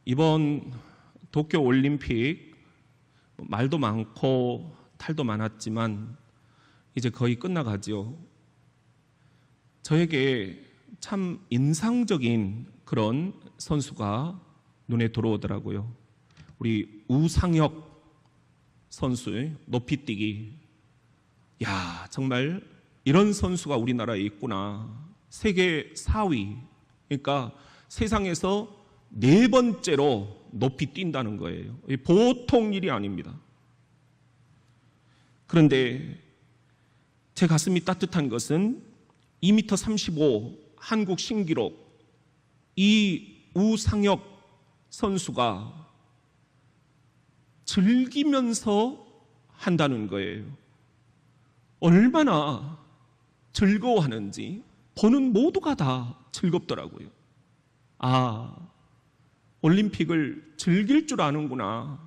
이번 도쿄 올림픽 말도 많고 탈도 많았지만 이제 거의 끝나가죠. 저에게 참 인상적인 그런 선수가 눈에 들어오더라고요. 우리 우상혁 선수의 높이뛰기. 야, 정말 이런 선수가 우리나라에 있구나. 세계 4위. 그러니까 세상에서 4번째로 높이 뛴다는 거예요. 보통 일이 아닙니다. 그런데 제 가슴이 따뜻한 것은 2m 35 한국 신기록 이 우상혁 선수가 즐기면서 한다는 거예요. 얼마나 즐거워하는지 보는 모두가 다 즐겁더라고요. 아, 올림픽을 즐길 줄 아는구나.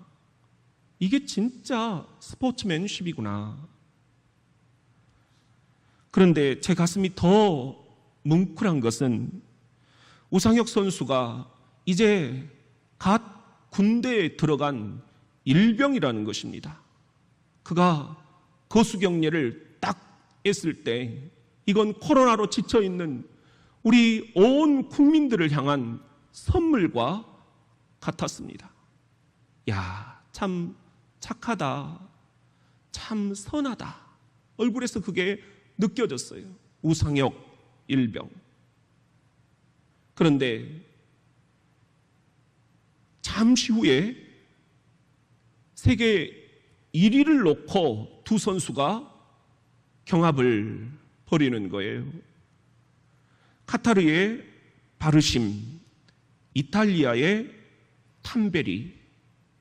이게 진짜 스포츠맨십이구나. 그런데 제 가슴이 더 뭉클한 것은 우상혁 선수가 이제 갓 군대에 들어간 일병이라는 것입니다. 그가 거수경례를 딱 했을 때 이건 코로나로 지쳐있는 우리 온 국민들을 향한 선물과 같았습니다. 야, 참 착하다. 참 선하다. 얼굴에서 그게 느껴졌어요. 우상혁 일병. 그런데 잠시 후에 세계 1위를 놓고 두 선수가 경합을 벌이는 거예요. 카타르의 바르심, 이탈리아의 탐베리.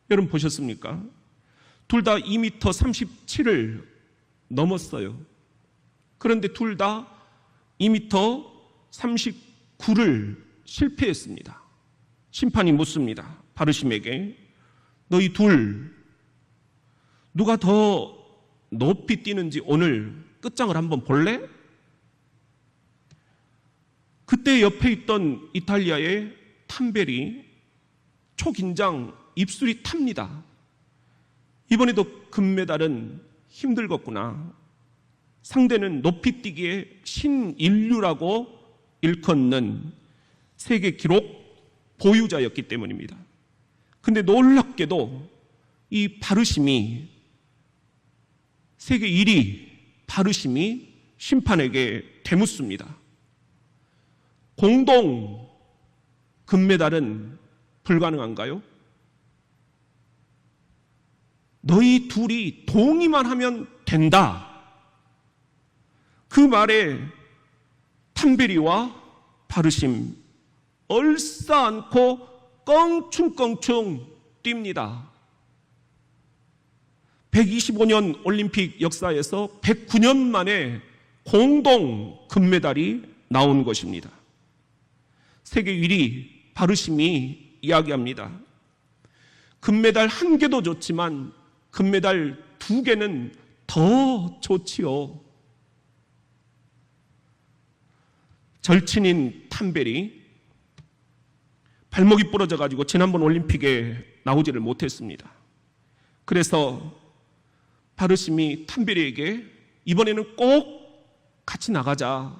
여러분 보셨습니까? 둘 다 2m 37을 넘었어요. 그런데 둘 다 2m 39를 실패했습니다. 심판이 묻습니다. 바르심에게 너희 둘 누가 더 높이 뛰는지 오늘 끝장을 한번 볼래? 그때 옆에 있던 이탈리아의 탐베리 초긴장 입술이 탑니다. 이번에도 금메달은 힘들겠구나. 상대는 높이뛰기의 신인류라고 일컫는 세계 기록 보유자였기 때문입니다. 근데 놀랍게도 이 바르심이 세계 1위 바르심이 심판에게 되묻습니다. 공동 금메달은 불가능한가요? 너희 둘이 동의만 하면 된다. 그 말에 탐베리와 바르심 얼싸안고 껑충껑충 뜁니다. 125년 올림픽 역사에서 109년 만에 공동 금메달이 나온 것입니다. 세계 1위 바르심이 이야기합니다. 금메달 1개도 좋지만 금메달 2개는 더 좋지요. 절친인 탐베리 발목이 부러져가지고 지난번 올림픽에 나오지를 못했습니다. 그래서 바르심이 탐베리에게 이번에는 꼭 같이 나가자.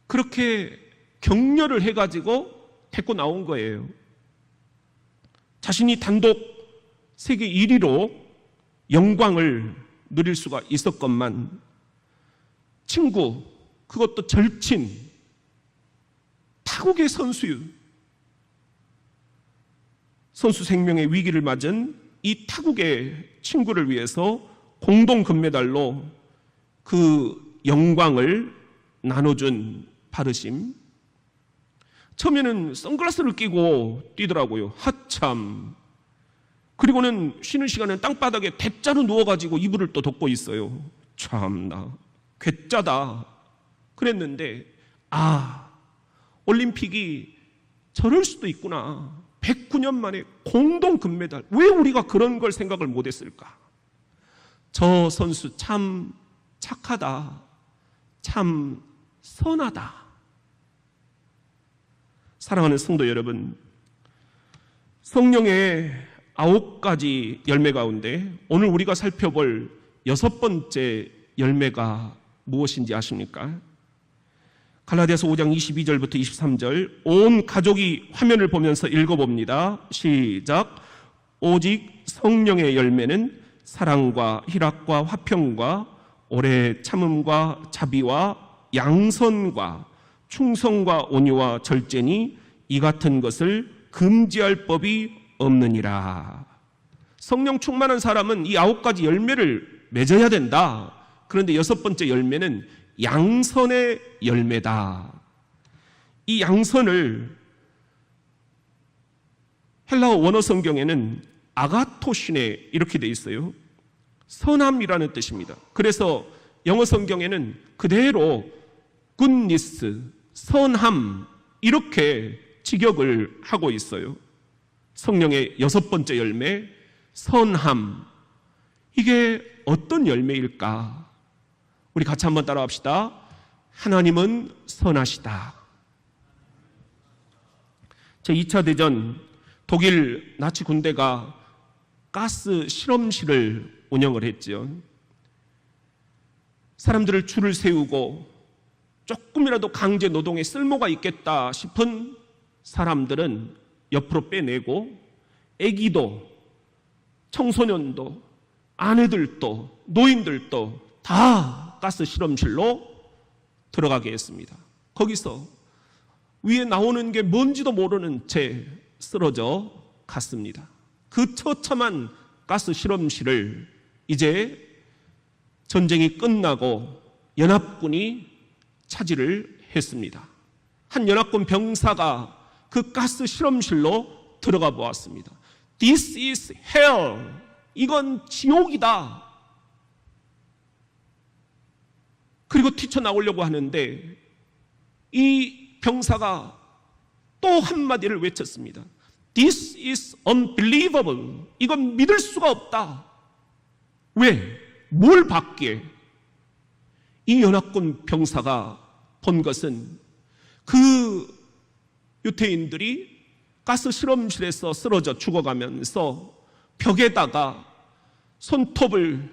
그렇게 격려를 해가지고 데리고 나온 거예요. 자신이 단독 세계 1위로 영광을 누릴 수가 있었건만 친구, 그것도 절친, 타국의 선수 생명의 위기를 맞은 이 타국의 친구를 위해서 공동 금메달로 그 영광을 나눠준 바르심. 처음에는 선글라스를 끼고 뛰더라고요. 하참. 그리고는 쉬는 시간에 땅바닥에 대자로 누워가지고 이불을 또 덮고 있어요. 참나 괴짜다 그랬는데, 아, 올림픽이 저럴 수도 있구나. 109년 만에 공동 금메달. 왜 우리가 그런 걸 생각을 못했을까? 저 선수 참 착하다. 참 선하다. 사랑하는 성도 여러분, 성령의 9가지 열매 가운데 오늘 우리가 살펴볼 6번째 열매가 무엇인지 아십니까? 갈라디아서 5장 22절부터 23절, 온 가족이 화면을 보면서 읽어봅니다. 시작. 오직 성령의 열매는 사랑과 희락과 화평과 오래 참음과 자비와 양선과 충성과 온유와 절제니 이 같은 것을 금지할 법이 없느니라. 성령 충만한 사람은 이 9가지 열매를 맺어야 된다. 그런데 6번째 열매는 양선의 열매다. 이 양선을 헬라어 원어 성경에는 아가토시네 이렇게 돼 있어요. 선함이라는 뜻입니다. 그래서 영어 성경에는 그대로 goodness, 선함 이렇게 직역을 하고 있어요. 성령의 6번째 열매, 선함. 이게 어떤 열매일까? 우리 같이 한번 따라합시다. 하나님은 선하시다. 제2차 대전 독일 나치 군대가 가스 실험실을 운영을 했죠. 사람들을 줄을 세우고 조금이라도 강제 노동에 쓸모가 있겠다 싶은 사람들은 옆으로 빼내고 아기도 청소년도 아내들도 노인들도 다 가스 실험실로 들어가게 했습니다. 거기서 위에 나오는 게 뭔지도 모르는 채 쓰러져 갔습니다. 그 처참한 가스 실험실을 이제 전쟁이 끝나고 연합군이 차지를 했습니다. 한 연합군 병사가 그 가스 실험실로 들어가 보았습니다. This is hell. 이건 지옥이다. 그리고 튀쳐나오려고 하는데 이 병사가 또 한마디를 외쳤습니다. This is unbelievable. 이건 믿을 수가 없다. 왜? 뭘 받기에? 이 연합군 병사가 본 것은 그 유태인들이 가스 실험실에서 쓰러져 죽어가면서 벽에다가 손톱을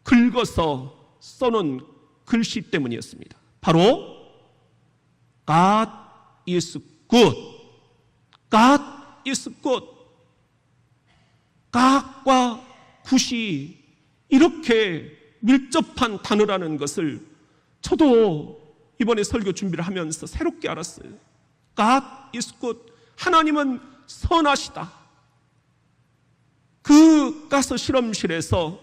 긁어서 써놓은 글씨 때문이었습니다. 바로 God is good. God is good. God과 굿이 이렇게 밀접한 단어라는 것을 저도 이번에 설교 준비를 하면서 새롭게 알았어요. God is good. 하나님은 선하시다. 그 가스 실험실에서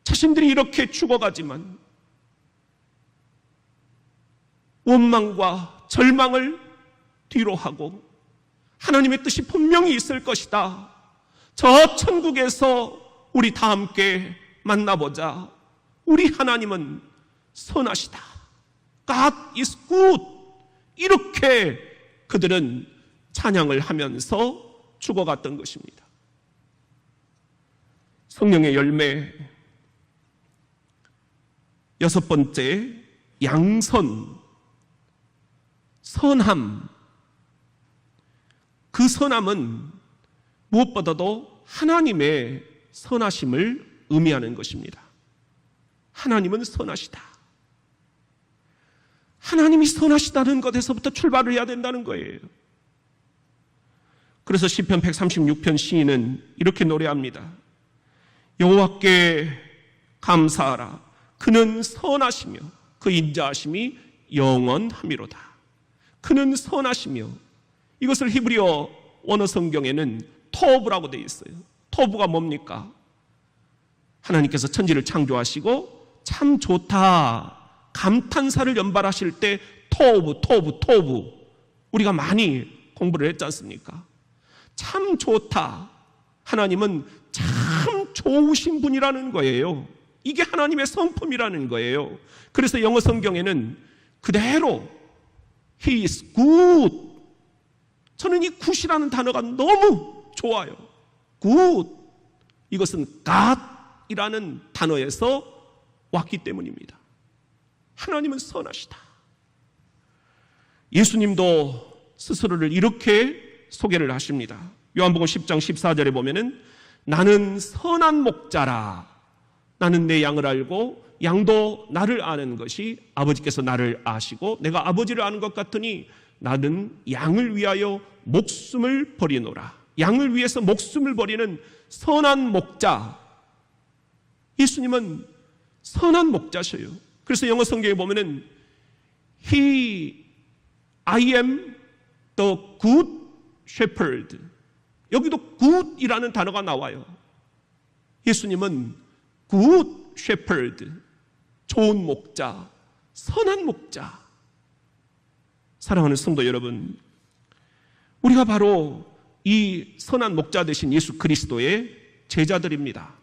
자신들이 이렇게 죽어가지만 원망과 절망을 뒤로 하고 하나님의 뜻이 분명히 있을 것이다. 저 천국에서 우리 다 함께 만나보자. 우리 하나님은 선하시다. God is good. 이렇게 그들은 찬양을 하면서 죽어갔던 것입니다. 성령의 열매 6번째, 양선, 선함. 그 선함은 무엇보다도 하나님의 선하심을 의미하는 것입니다. 하나님은 선하시다. 하나님이 선하시다는 것에서부터 출발을 해야 된다는 거예요. 그래서 시편 136편 시인은 이렇게 노래합니다. 여호와께 감사하라. 그는 선하시며 그 인자하심이 영원함이로다. 그는 선하시며, 이것을 히브리어 원어 성경에는 토브라고 되어 있어요. 토브가 뭡니까? 하나님께서 천지를 창조하시고 참 좋다 감탄사를 연발하실 때 토브 우리가 많이 공부를 했지 않습니까? 참 좋다. 하나님은 참 좋으신 분이라는 거예요. 이게 하나님의 성품이라는 거예요. 그래서 영어 성경에는 그대로 He is good. 저는 이 굿이라는 단어가 너무 좋아요. good. 이것은 God이라는 단어에서 왔기 때문입니다. 하나님은 선하시다. 예수님도 스스로를 이렇게 소개를 하십니다. 요한복음 10장 14절에 보면은 나는 선한 목자라. 나는 내 양을 알고 양도 나를 아는 것이 아버지께서 나를 아시고 내가 아버지를 아는 것 같으니 나는 양을 위하여 목숨을 버리노라. 양을 위해서 목숨을 버리는 선한 목자. 예수님은 선한 목자셔요. 그래서 영어 성경에 보면은 I am the good shepherd. 여기도 good이라는 단어가 나와요. 예수님은 good shepherd, 좋은 목자, 선한 목자. 사랑하는 성도 여러분, 우리가 바로 이 선한 목자 되신 예수 그리스도의 제자들입니다.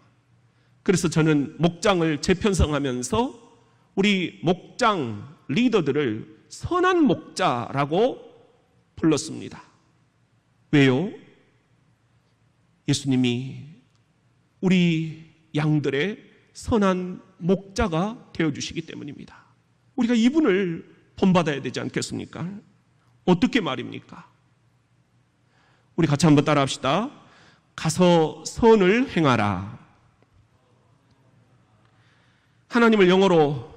그래서 저는 목장을 재편성하면서 우리 목장 리더들을 선한 목자라고 불렀습니다. 왜요? 예수님이 우리 양들의 선한 목자가 되어주시기 때문입니다. 우리가 이분을 본받아야 되지 않겠습니까? 어떻게 말입니까? 우리 같이 한번 따라합시다. 가서 선을 행하라. 하나님을 영어로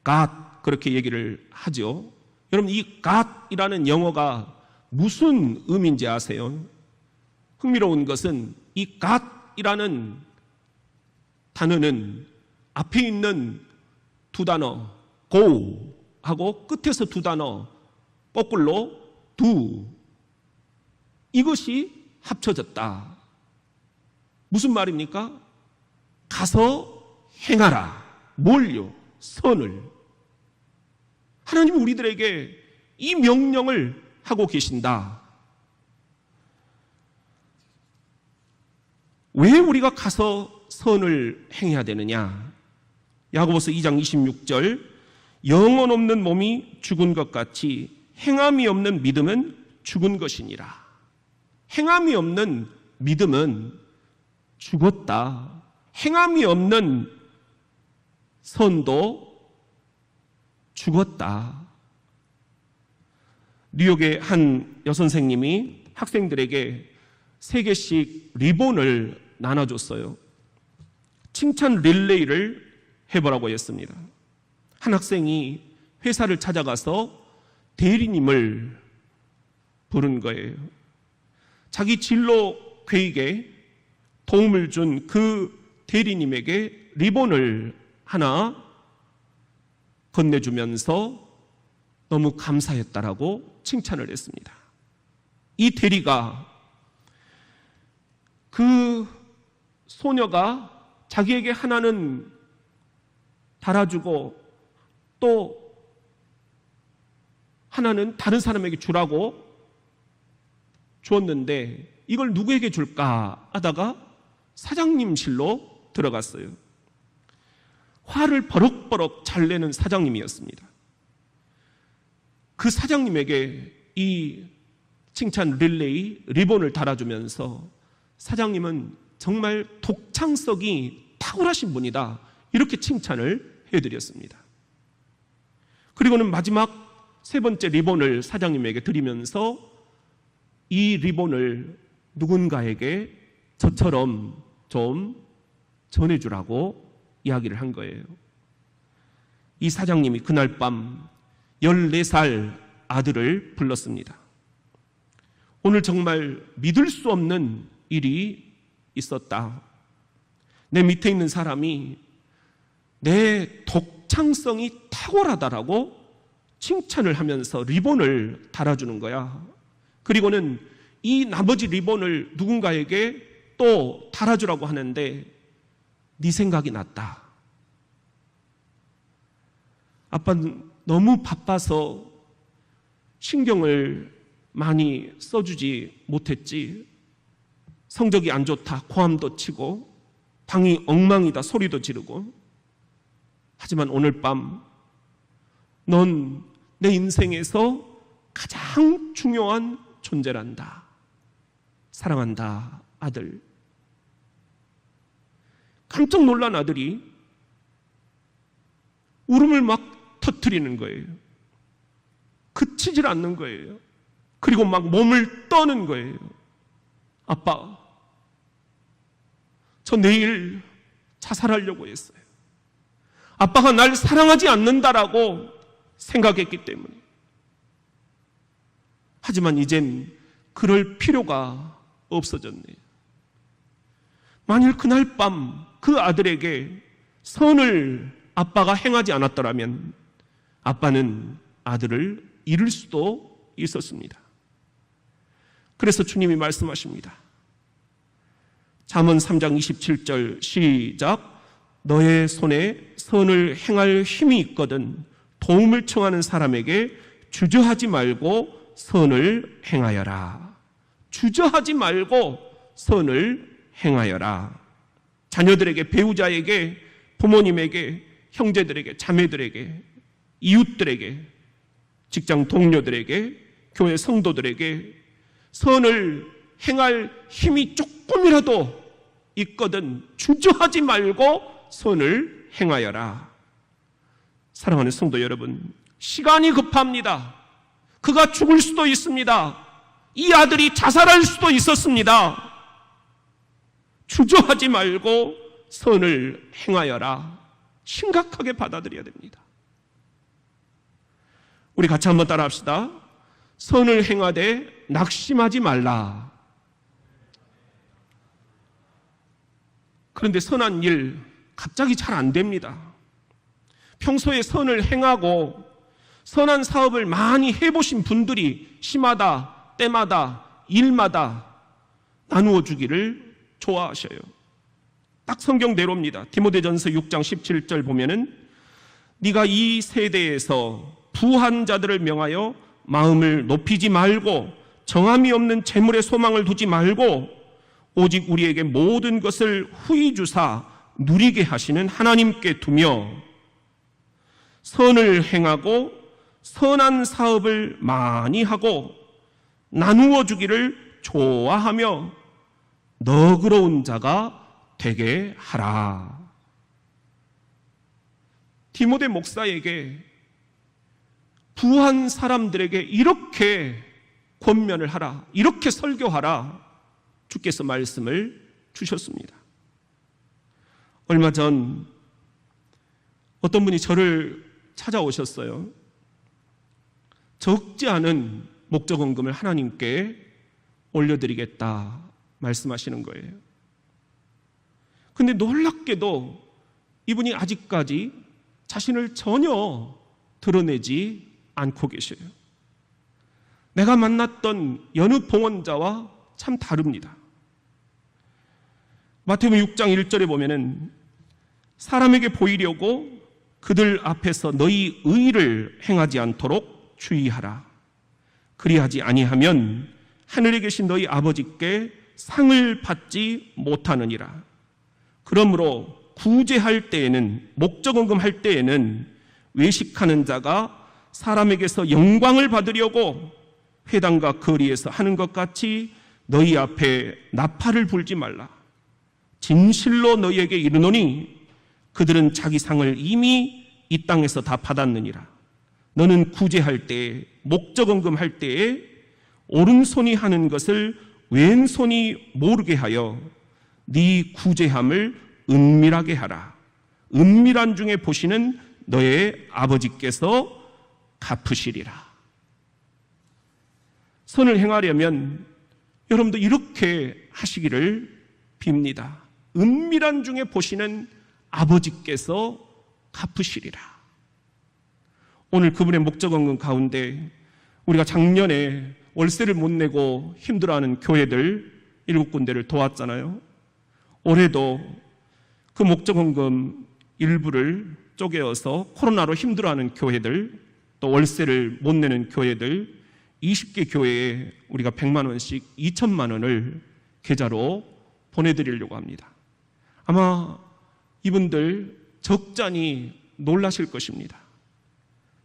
God 그렇게 얘기를 하죠. 여러분, 이 God이라는 영어가 무슨 의미인지 아세요? 흥미로운 것은 이 God이라는 단어는 앞에 있는 두 단어 go 하고 끝에서 두 단어 거꾸로 do, 이것이 합쳐졌다. 무슨 말입니까? 가서 행하라. 뭘요? 선을. 하나님이 우리들에게 이 명령을 하고 계신다. 왜 우리가 가서 선을 행해야 되느냐? 야고보서 2장 26절, 영혼 없는 몸이 죽은 것 같이 행함이 없는 믿음은 죽은 것이니라. 행함이 없는 믿음은 죽었다. 행함이 없는 선도 죽었다. 뉴욕의 한 여선생님이 학생들에게 3개씩 리본을 나눠줬어요. 칭찬 릴레이를 해보라고 했습니다. 한 학생이 회사를 찾아가서 대리님을 부른 거예요. 자기 진로 계획에 도움을 준 그 대리님에게 리본을 하나 건네주면서 너무 감사했다라고 칭찬을 했습니다. 이 대리가 그 소녀가 자기에게 하나는 달아주고 또 하나는 다른 사람에게 주라고 주었는데 이걸 누구에게 줄까 하다가 사장님실로 들어갔어요. 화를 버럭버럭 잘 내는 사장님이었습니다. 그 사장님에게 이 칭찬 릴레이 리본을 달아주면서 사장님은 정말 독창성이 탁월하신 분이다, 이렇게 칭찬을 해드렸습니다. 그리고는 마지막 3번째 리본을 사장님에게 드리면서 이 리본을 누군가에게 저처럼 좀 전해주라고 이야기를 한 거예요. 이 사장님이 그날 밤 14살 아들을 불렀습니다. 오늘 정말 믿을 수 없는 일이 있었다. 내 밑에 있는 사람이 내 독창성이 탁월하다라고 칭찬을 하면서 리본을 달아주는 거야. 그리고는 이 나머지 리본을 누군가에게 또 달아주라고 하는데 네 생각이 났다. 아빠는 너무 바빠서 신경을 많이 써주지 못했지. 성적이 안 좋다, 고함도 치고 방이 엉망이다, 소리도 지르고. 하지만 오늘 밤 넌 내 인생에서 가장 중요한 존재란다. 사랑한다, 아들. 깜짝 놀란 아들이 울음을 막 터뜨리는 거예요. 그치질 않는 거예요. 그리고 막 몸을 떠는 거예요. 아빠, 저 내일 자살하려고 했어요. 아빠가 날 사랑하지 않는다라고 생각했기 때문에. 하지만 이젠 그럴 필요가 없어졌네요. 만일 그날 밤 그 아들에게 선을 아빠가 행하지 않았더라면 아빠는 아들을 잃을 수도 있었습니다. 그래서 주님이 말씀하십니다. 잠언 3장 27절 시작. 너의 손에 선을 행할 힘이 있거든 도움을 청하는 사람에게 주저하지 말고 선을 행하여라. 주저하지 말고 선을 행하여라. 자녀들에게, 배우자에게, 부모님에게, 형제들에게, 자매들에게, 이웃들에게, 직장 동료들에게, 교회 성도들에게 선을 행할 힘이 조금이라도 있거든 주저하지 말고 선을 행하여라. 사랑하는 성도 여러분, 시간이 급합니다. 그가 죽을 수도 있습니다. 이 아들이 자살할 수도 있었습니다. 주저하지 말고 선을 행하여라. 심각하게 받아들여야 됩니다. 우리 같이 한번 따라합시다. 선을 행하되 낙심하지 말라. 그런데 선한 일 갑자기 잘 안 됩니다. 평소에 선을 행하고 선한 사업을 많이 해보신 분들이 시마다, 때마다, 일마다 나누어 주기를 좋아하셔요. 딱 성경대로입니다. 디모데전서 6장 17절 보면은 네가 이 세대에서 부한 자들을 명하여 마음을 높이지 말고 정함이 없는 재물에 소망을 두지 말고 오직 우리에게 모든 것을 후히 주사 누리게 하시는 하나님께 두며 선을 행하고 선한 사업을 많이 하고 나누어 주기를 좋아하며 너그러운 자가 되게 하라. 디모데 목사에게 부한 사람들에게 이렇게 권면을 하라, 이렇게 설교하라 주께서 말씀을 주셨습니다. 얼마 전 어떤 분이 저를 찾아오셨어요. 적지 않은 목적원금을 하나님께 올려드리겠다 말씀하시는 거예요. 근데 놀랍게도 이분이 아직까지 자신을 전혀 드러내지 않고 계셔요. 내가 만났던 여느 봉헌자와 참 다릅니다. 마태복음 6장 1절에 보면은 사람에게 보이려고 그들 앞에서 너희 의를 행하지 않도록 주의하라. 그리하지 아니하면 하늘에 계신 너희 아버지께 상을 받지 못하느니라. 그러므로 구제할 때에는, 목적원금 할 때에는 외식하는 자가 사람에게서 영광을 받으려고 회당과 거리에서 하는 것 같이 너희 앞에 나팔을 불지 말라. 진실로 너희에게 이르노니 그들은 자기 상을 이미 이 땅에서 다 받았느니라. 너는 구제할 때에, 목적원금 할 때에 오른손이 하는 것을 왼손이 모르게 하여 네 구제함을 은밀하게 하라. 은밀한 중에 보시는 너의 아버지께서 갚으시리라. 선을 행하려면 여러분도 이렇게 하시기를 빕니다. 은밀한 중에 보시는 아버지께서 갚으시리라. 오늘 그분의 목적원금 가운데 우리가 작년에 월세를 못 내고 힘들어하는 교회들 7군데를 도왔잖아요. 올해도 그 목적원금 일부를 쪼개어서 코로나로 힘들어하는 교회들, 또 월세를 못 내는 교회들 20개 교회에 우리가 100만 원씩 2천만 원을 계좌로 보내드리려고 합니다. 아마 이분들 적잖이 놀라실 것입니다.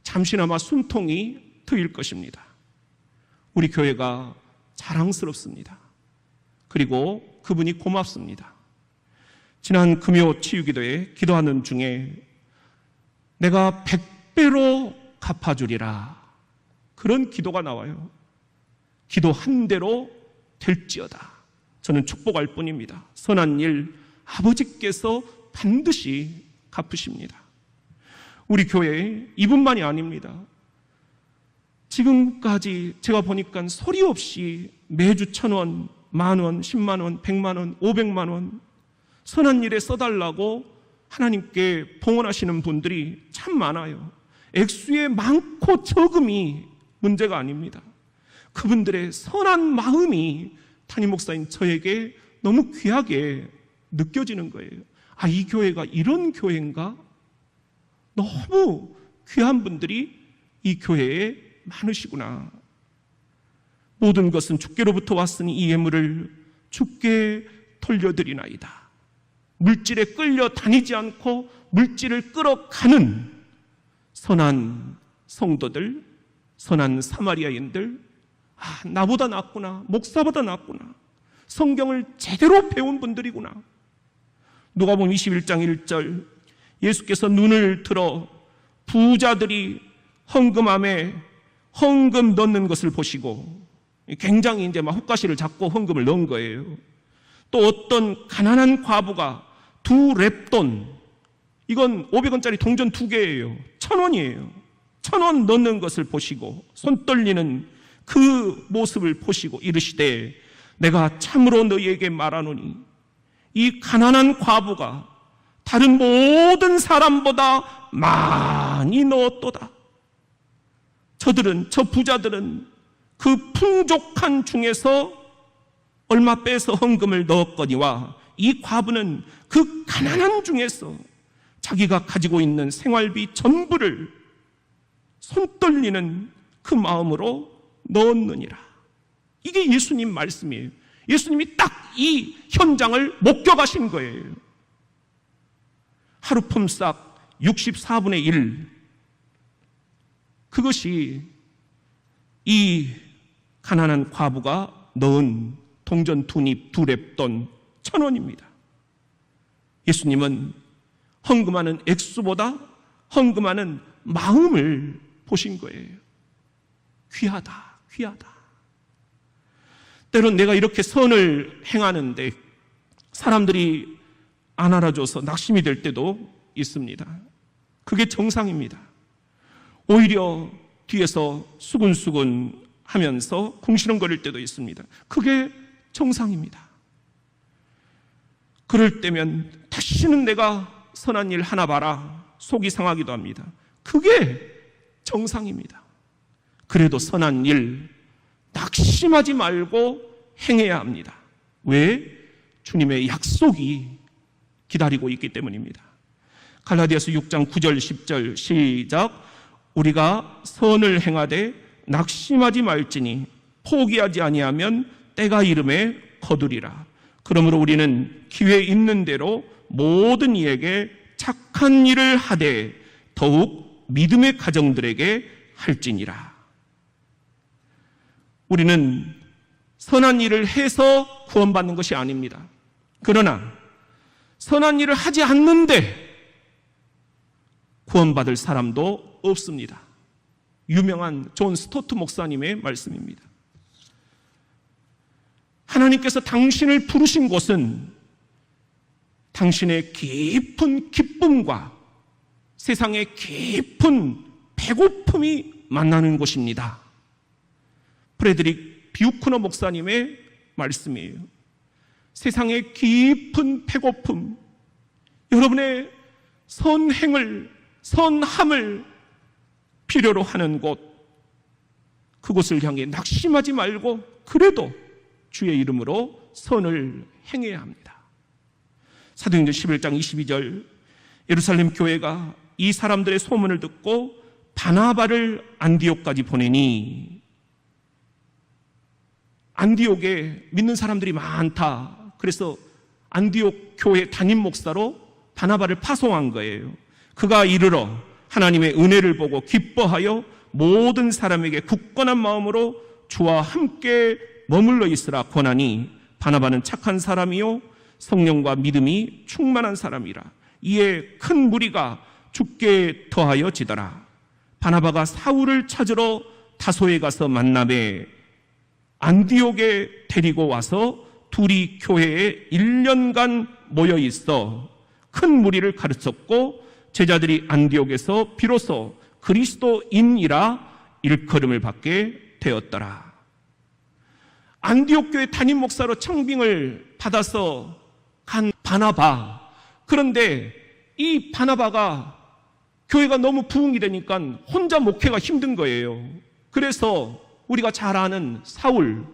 잠시나마 숨통이 트일 것입니다. 우리 교회가 자랑스럽습니다. 그리고 그분이 고맙습니다. 지난 금요 치유기도에 기도하는 중에 내가 100배로 갚아주리라, 그런 기도가 나와요. 기도 한 대로 될지어다. 저는 축복할 뿐입니다. 선한 일 아버지께서 반드시 갚으십니다. 우리 교회 이분만이 아닙니다. 지금까지 제가 보니까 소리 없이 매주 1,000원, 10,000원, 100,000원, 100만원, 500만원 선한 일에 써달라고 하나님께 봉헌하시는 분들이 참 많아요. 액수의 많고 적음이 문제가 아닙니다. 그분들의 선한 마음이 담임 목사인 저에게 너무 귀하게 느껴지는 거예요. 아, 이 교회가 이런 교회인가? 너무 귀한 분들이 이 교회에 많으시구나. 모든 것은 주께로부터 왔으니 이 예물을 주께 돌려드리나이다. 물질에 끌려 다니지 않고 물질을 끌어가는 선한 성도들, 선한 사마리아인들, 아, 나보다 낫구나, 목사보다 낫구나, 성경을 제대로 배운 분들이구나. 누가복음 21장 1절, 예수께서 눈을 들어 부자들이 헌금함에 헌금 넣는 것을 보시고 굉장히 이제 막 헛가시를 잡고 헌금을 넣은 거예요. 또 어떤 가난한 과부가 2렙돈, 이건 500원짜리 동전 2개예요. 1,000원이에요. 1,000원 넣는 것을 보시고 손 떨리는 그 모습을 보시고 이르시되 내가 참으로 너희에게 말하노니 이 가난한 과부가 다른 모든 사람보다 많이 넣었도다. 저 부자들은 그 풍족한 중에서 얼마 빼서 헌금을 넣었거니와 이 과부는 그 가난한 중에서 자기가 가지고 있는 생활비 전부를 손 떨리는 그 마음으로 넣었느니라. 이게 예수님 말씀이에요. 예수님이 딱 이 현장을 목격하신 거예요. 하루 품삯 64분의 1, 그것이 이 가난한 과부가 넣은 동전 2립, 2렙돈 1,000원입니다. 예수님은 헌금하는 액수보다 헌금하는 마음을 보신 거예요. 귀하다, 귀하다. 때론 내가 이렇게 선을 행하는데 사람들이 안 알아줘서 낙심이 될 때도 있습니다. 그게 정상입니다. 오히려 뒤에서 수근수근 하면서 궁시렁거릴 때도 있습니다. 그게 정상입니다. 그럴 때면 다시는 내가 선한 일 하나 봐라 속이 상하기도 합니다. 그게 정상입니다. 그래도 선한 일 낙심하지 말고 행해야 합니다. 왜? 주님의 약속이 기다리고 있기 때문입니다. 갈라디아서 6장 9절 10절 시작. 우리가 선을 행하되 낙심하지 말지니 포기하지 아니하면 때가 이름에 거두리라. 그러므로 우리는 기회 있는 대로 모든 이에게 착한 일을 하되 더욱 믿음의 가정들에게 할지니라. 우리는 선한 일을 해서 구원받는 것이 아닙니다. 그러나 선한 일을 하지 않는데 구원받을 사람도 없습니다. 유명한 존 스토트 목사님의 말씀입니다. 하나님께서 당신을 부르신 곳은 당신의 깊은 기쁨과 세상의 깊은 배고픔이 만나는 곳입니다. 프레드릭 비우크너 목사님의 말씀이에요. 세상의 깊은 배고픔, 여러분의 선행을, 선함을 필요로 하는 곳, 그곳을 향해 낙심하지 말고 그래도 주의 이름으로 선을 행해야 합니다. 사도행전 11장 22절, 예루살렘 교회가 이 사람들의 소문을 듣고 바나바를 안디옥까지 보내니 안디옥에 믿는 사람들이 많다. 그래서 안디옥 교회 담임 목사로 바나바를 파송한 거예요. 그가 이르러 하나님의 은혜를 보고 기뻐하여 모든 사람에게 굳건한 마음으로 주와 함께 머물러 있으라 권하니 바나바는 착한 사람이요 성령과 믿음이 충만한 사람이라. 이에 큰 무리가 죽게 더하여 지더라. 바나바가 사울을 찾으러 다소에 가서 만나매 안디옥에 데리고 와서 둘이 교회에 1년간 모여 있어 큰 무리를 가르쳤고 제자들이 안디옥에서 비로소 그리스도인이라 일컬음을 받게 되었더라. 안디옥 교회 담임 목사로 청빙을 받아서 간 바나바. 그런데 이 바나바가 교회가 너무 부흥이 되니까 혼자 목회가 힘든 거예요. 그래서 우리가 잘 아는 사울,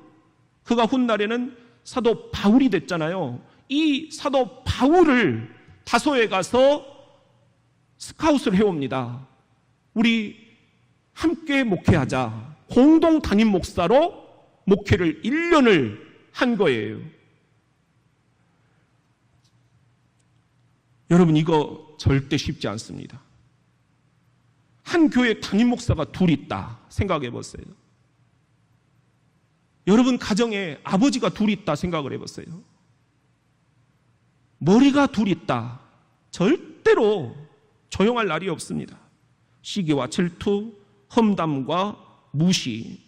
그가 훗날에는 사도 바울이 됐잖아요. 이 사도 바울을 다소에 가서 스카웃을 해옵니다. 우리 함께 목회하자. 공동 담임 목사로 목회를 1년을 한 거예요. 여러분, 이거 절대 쉽지 않습니다. 한 교회 담임 목사가 둘 있다 생각해 보세요. 여러분 가정에 아버지가 둘 있다 생각을 해보세요. 머리가 둘 있다. 절대로 조용할 날이 없습니다. 시기와 질투, 험담과 무시,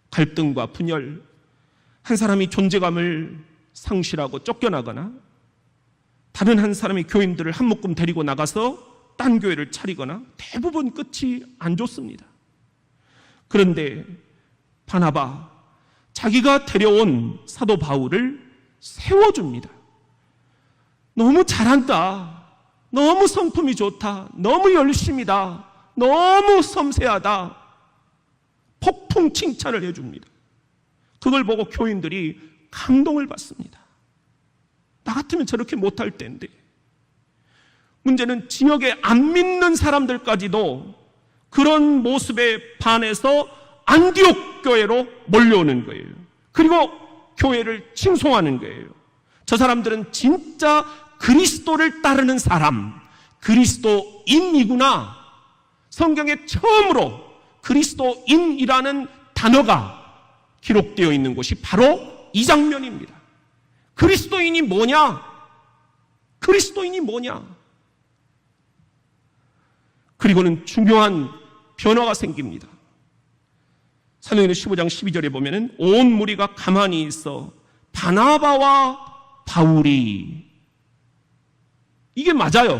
갈등과 분열, 한 사람이 존재감을 상실하고 쫓겨나거나 다른 한 사람이 교인들을 한 묶음 데리고 나가서 딴 교회를 차리거나 대부분 끝이 안 좋습니다. 그런데 바나바, 자기가 데려온 사도 바울을 세워줍니다. 너무 잘한다. 너무 성품이 좋다. 너무 열심이다. 너무 섬세하다. 폭풍 칭찬을 해줍니다. 그걸 보고 교인들이 감동을 받습니다. 나 같으면 저렇게 못할 텐데. 문제는 지역에 안 믿는 사람들까지도 그런 모습에 반해서 안디옥 교회로 몰려오는 거예요. 그리고 교회를 칭송하는 거예요. 저 사람들은 진짜 그리스도를 따르는 사람, 그리스도인이구나. 성경에 처음으로 그리스도인이라는 단어가 기록되어 있는 곳이 바로 이 장면입니다. 그리스도인이 뭐냐? 그리스도인이 뭐냐? 그리고는 중요한 변화가 생깁니다. 사도행전 15장 12절에 보면은 온 무리가 가만히 있어 바나바와 바울이, 이게 맞아요.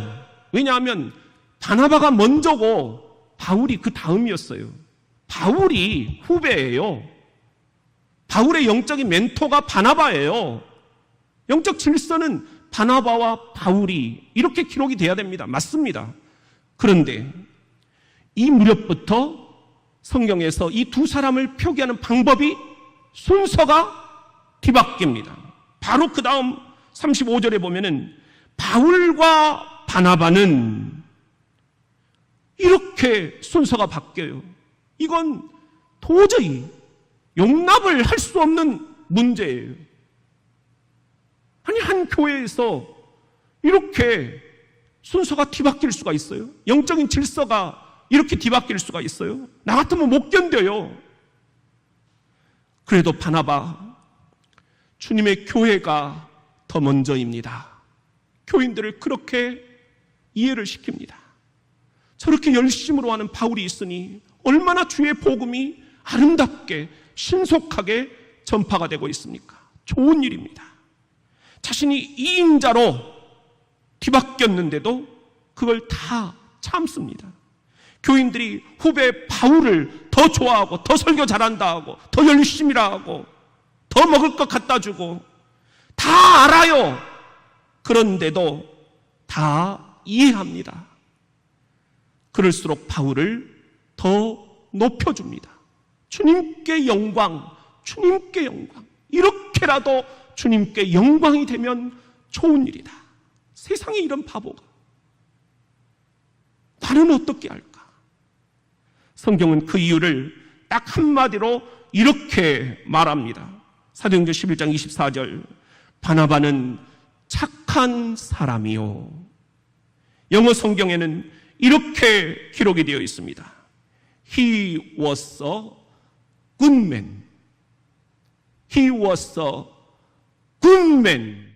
왜냐하면 바나바가 먼저고 바울이 그 다음이었어요. 바울이 후배예요. 바울의 영적인 멘토가 바나바예요. 영적 질서는 바나바와 바울이 이렇게 기록이 돼야 됩니다. 맞습니다. 그런데 이 무렵부터 성경에서 이 두 사람을 표기하는 방법이, 순서가 뒤바뀝니다. 바로 그 다음 35절에 보면은 바울과 바나바는 이렇게 순서가 바뀌어요. 이건 도저히 용납을 할 수 없는 문제예요. 아니, 한 교회에서 이렇게 순서가 뒤바뀔 수가 있어요? 영적인 질서가 이렇게 뒤바뀔 수가 있어요? 나 같으면 못 견뎌요. 그래도 바나바, 주님의 교회가 더 먼저입니다. 교인들을 그렇게 이해를 시킵니다. 저렇게 열심으로 하는 바울이 있으니 얼마나 주의 복음이 아름답게 신속하게 전파가 되고 있습니까? 좋은 일입니다. 자신이 2인자로 뒤바뀌었는데도 그걸 다 참습니다. 교인들이 후배 바울을 더 좋아하고 더 설교 잘한다 하고 더 열심히라 하고 더 먹을 것 갖다 주고 다 알아요. 그런데도 다 이해합니다. 그럴수록 바울을 더 높여줍니다. 주님께 영광, 주님께 영광. 이렇게라도 주님께 영광이 되면 좋은 일이다. 세상에 이런 바보가. 나는 어떻게 할까? 성경은 그 이유를 딱 한마디로 이렇게 말합니다. 사도행전 11장 24절. 바나바는 착한 사람이요. 영어 성경에는 이렇게 기록이 되어 있습니다. He was a good man. He was a good man.